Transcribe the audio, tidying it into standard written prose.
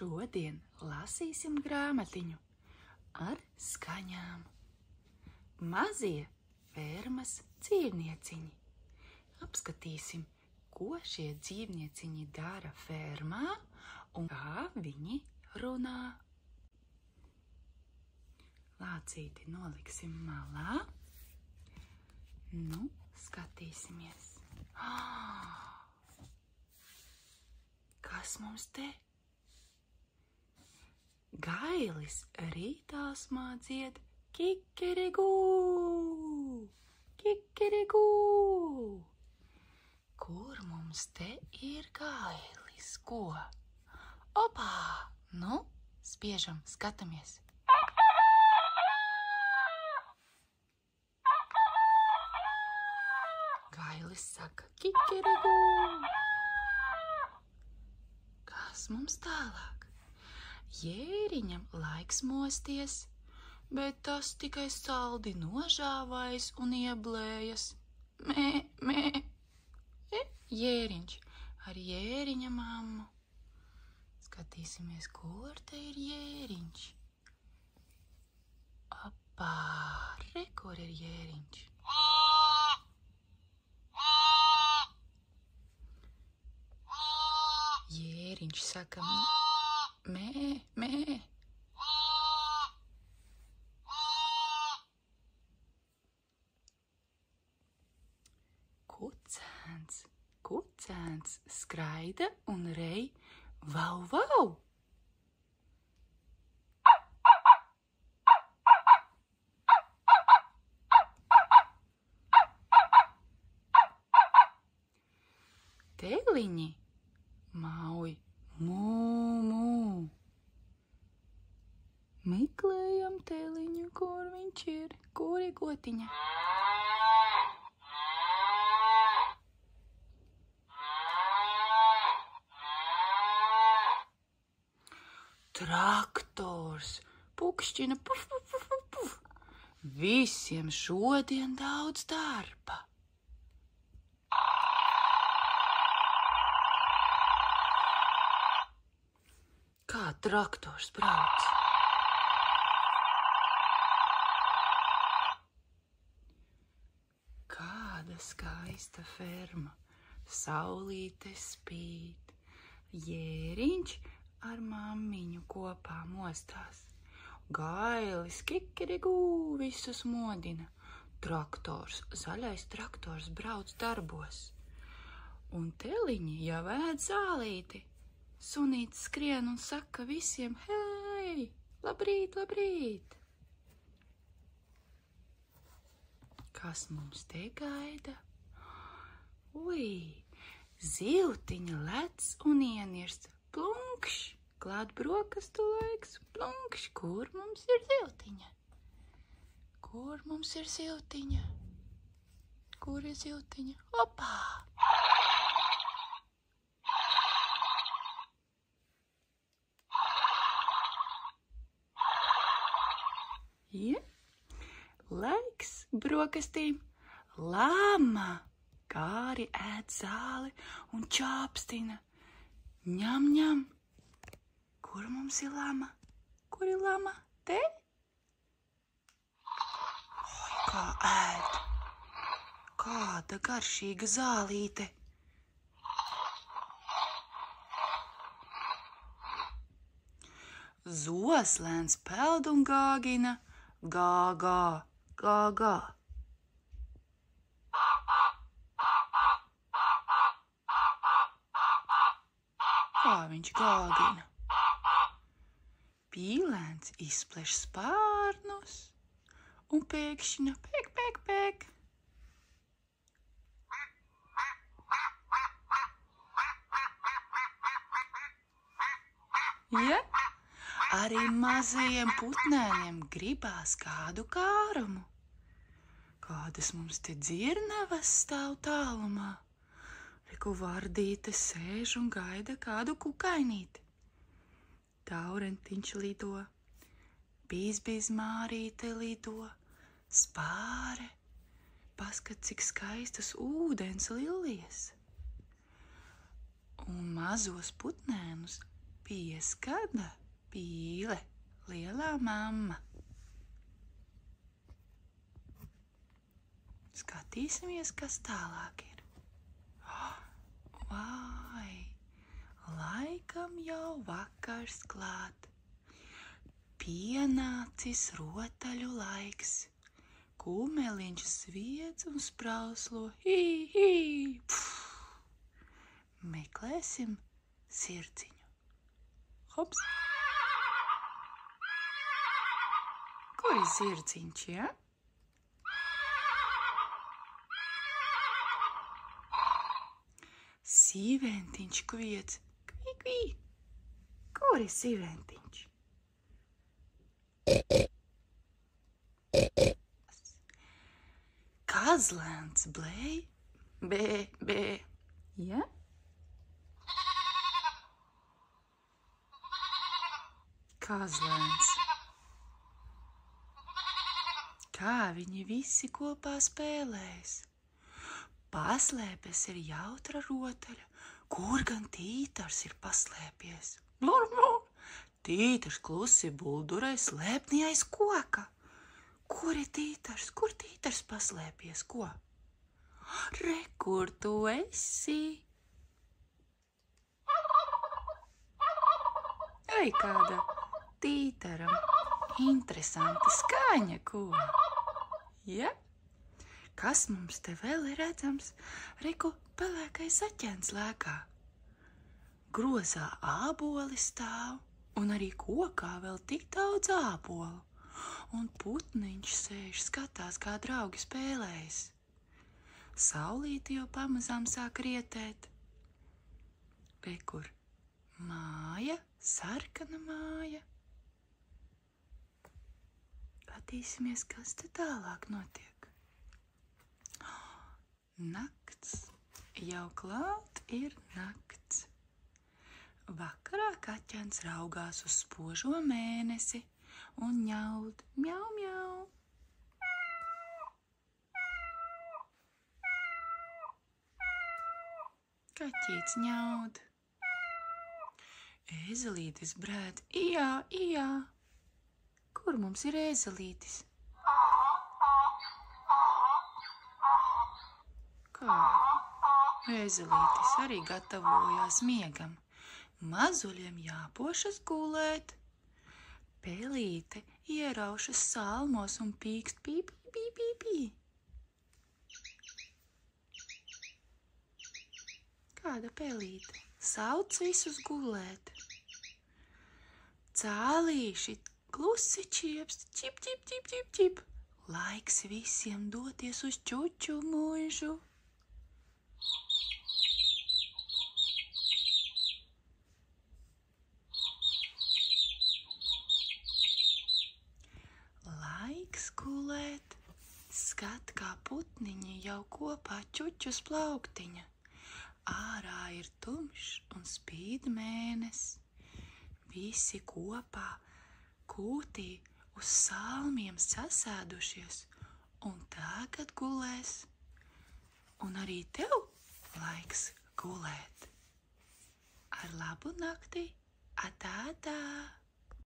Šodien lasīsim grāmatiņu ar skaņām. Mazie fermas dzīvnieciņi. Apskatīsim, ko šie dzīvnieciņi dara fermā un kā viņi runā. Lācīti noliksim malā. Nu, skatīsimies. Kas mums te? Gailis rītāsmā dzied kikerigū, kikerigū. Kur mums te ir gailis? Ko? Opā! Nu, spiežam, skatāmies. Gailis saka kikerigū. Kas mums tālāk? Jēriņam laiks mosties, bet tas tikai saldi nožāvājas un ieblējas. Mē, mē. Jēriņš ar jēriņa mammu. Skatīsimies, kur te ir jēriņš. Apā, re, kur ir jēriņš. Jēriņš saka, mē, mē. Kucēns skraida un rej vau, vau. Teliņi mauj mū, mū. Meklējam teliņu, kur viņš ir, kur ir gotiņa. Traktors pukšķina, puf, puf, puf, puf. Visiem šodien daudz darba. Kā traktors brauc? Kāda skaista ferma, saulīte spīd, Jēriņš ar mammiņu kopā mostās. Gailis kikerigū visus modina. Traktors, zaļais traktors brauc darbos. Un teliņi jau ēd zālīti. Sunīts skrien un saka visiem, hei, labrīt, labrīt. Kas mums te gaida? Ui, zivtiņa lec un ienirst. Plunkš, klāt brokastu laiks, plunkš, kur mums ir zivtiņa? Kur mums ir zivtiņa? Kur ir zivtiņa? Opā! Ja? Laiks brokastīm. Lama! Kāri ēd zāli un čāpstina. Ņem, ņem. Kur mums ir lama? Kur ir lama? Te? Oi, kā ēd. Kāda garšīga zālīte. Zoslēns peld un gāgina. Gā, gā, gā, gā. Kā viņš gāgina? Pīlēns izpleš spārnus un pēkšņi pēk, pēk, pēk. Ja? Arī mazajiem putnēniem gribās kādu kārumu. Kādas mums te dzirnavas stāv tālumā. Reku Vardīte sēž un gaida kādu kukainīti. Taurentiņš lido, Bīzbīz Mārīte lido, Spāre, paskat, cik skaistas ūdens lilijas. Un mazos putnēnus Pieskana, pīle, lielā mamma. Skatīsimies, kas tālāk ir. Vai, laikam jau vakars klāt. Pienācis rotaļu laiks. Kūmeliņš sviedz un sprauslo. Meklēsim sirdziņu. Hops! Kur ir sirdziņš, ja? Sīventiņš kviedz. Kvī, kvī. Kur ir sīventiņš? Kazlēns blēj. Bē, bē. Ja? Kazlēns. Kā viņi visi kopā spēlēs. Paslēpies ir jautra rotaļa, kur gan Tītars ir paslēpies. Blur, blur. Tītars klusi buldurē slēpnī aiz koka. Kur ir Tītars? Kur Tītars paslēpies? Ko? Re, kur tu esi? Ei, kāda Tītaram interesanta skaņa, ko? Ja? Kas mums te vēl ir redzams? Reku, pelēkais aķens lēkā. Grozā āboli stāv, un arī kokā vēl tik daudz ābolu. Un putniņš sēž, skatās, kā draugi spēlējas. Saulīte jau pamazām sāk rietēt. Rekur, māja, sarkana māja. Skatīsimies, kas te tālāk notiek. Nakts, jau klāt ir nakts. Vakarā kaķens raugās uz spožo mēnesi un ņaud, mjau, mjau. Kaķīts ņaud. Ēzelītis brēd, ijā, ijā. Kur mums ir ēzelītis? Kā? Ēzelītis arī gatavojās miegam. Mazuļiem jāpošas gulēt. Pelīte ieraušas salmos un pīkst pī, pī, pī, pī, pī. Kāda pelīte? Sauc visus gulēt. Cālīši klusi čiepst, čip, čip, čip, čip, čip. Laiks visiem doties uz čuču mūžu. Laiks gulēt, skat, kā putniņi jau kopā čučus plauktiņa. Ārā ir tumšs un spīd mēnesis. Visi kopā kūtī uz salmiem sasēdušies un tagad gulēs. Un arī tev laiks gulēt. Ar labu nakti, atā, atā.